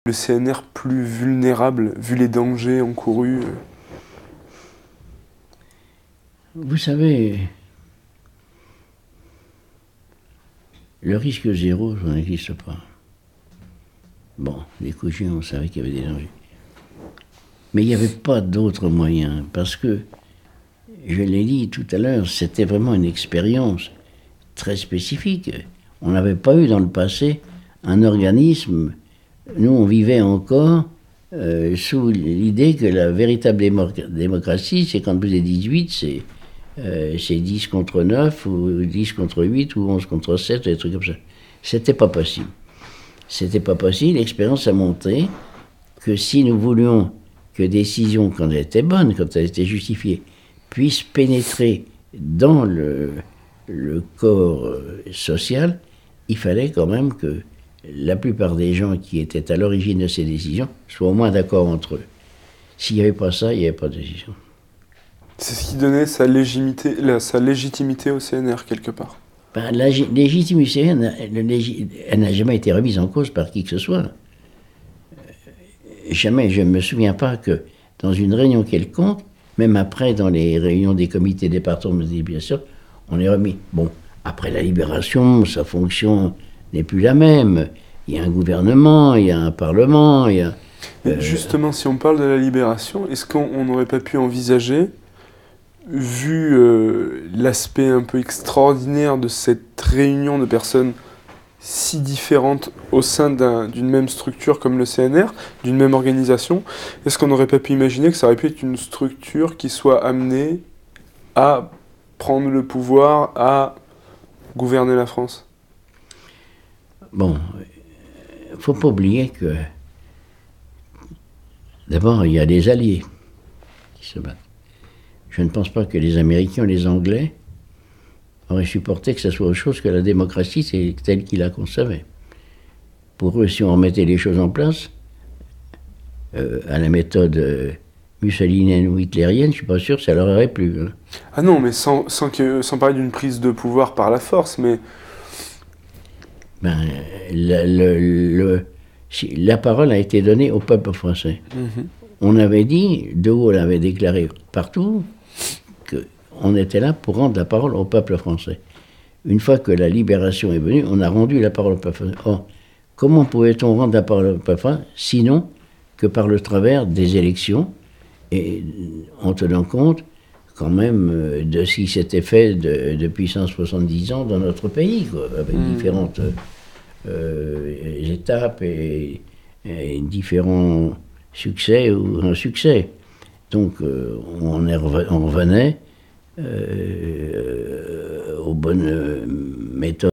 le CNR plus vulnérable, vu les dangers encourus? Vous savez, le risque zéro, ça n'existe pas. Bon, les couchins, on savait qu'il y avait des dangers. Mais il n'y avait pas d'autre moyen, parce que, je l'ai dit tout à l'heure, c'était vraiment une expérience très spécifique. On n'avait pas eu dans le passé un organisme. Nous, on vivait encore sous l'idée que la véritable démocratie, c'est quand vous êtes 18, c'est 10 contre 9, ou 10 contre 8, ou 11 contre 7, des trucs comme ça. C'était pas possible. C'était pas possible. L'expérience a montré que si nous voulions que décisions, quand elles étaient bonnes, quand elles étaient justifiées, puissent pénétrer dans le corps social, il fallait quand même que la plupart des gens qui étaient à l'origine de ces décisions soient au moins d'accord entre eux. S'il n'y avait pas ça, il n'y avait pas de décision. C'est ce qui donnait sa légitimité au CNR, quelque part. Ben, la légitimité, elle n'a jamais été remise en cause par qui que ce soit. Jamais, je ne me souviens pas que dans une réunion quelconque, même après dans les réunions des comités départementaux, bien sûr, on est remis. Bon, après la libération, sa fonction n'est plus la même. Il y a un gouvernement, il y a un parlement, il y a... Mais justement, si on parle de la libération, est-ce qu'on n'aurait pas pu envisager, vu l'aspect un peu extraordinaire de cette réunion de personnes si différentes au sein d'une même structure comme le CNR, d'une même organisation, est-ce qu'on n'aurait pas pu imaginer que ça aurait pu être une structure qui soit amenée à prendre le pouvoir, à gouverner la France? Bon, il ne faut pas oublier que, d'abord, il y a des alliés qui se battent. Je ne pense pas que les Américains ou les Anglais auraient supporté que ce soit autre chose que la démocratie, c'est telle qu'ils la concevaient. Pour eux, si on remettait les choses en place, à la méthode mussolinienne ou hitlérienne, je ne suis pas sûr que ça leur aurait plu. Hein. Ah non, mais sans parler d'une prise de pouvoir par la force, mais... Ben, la parole a été donnée au peuple français. Mm-hmm. On avait dit, De Gaulle avait déclaré partout, qu'on était là pour rendre la parole au peuple français. Une fois que la libération est venue, on a rendu la parole au peuple français. Or, comment pouvait-on rendre la parole au peuple français, sinon que par le travers des élections, et en tenant compte quand même de ce qui s'était fait depuis 170 ans dans notre pays, quoi, avec différentes étapes et différents succès ou insuccès. Donc on revenait aux bonnes méthodes.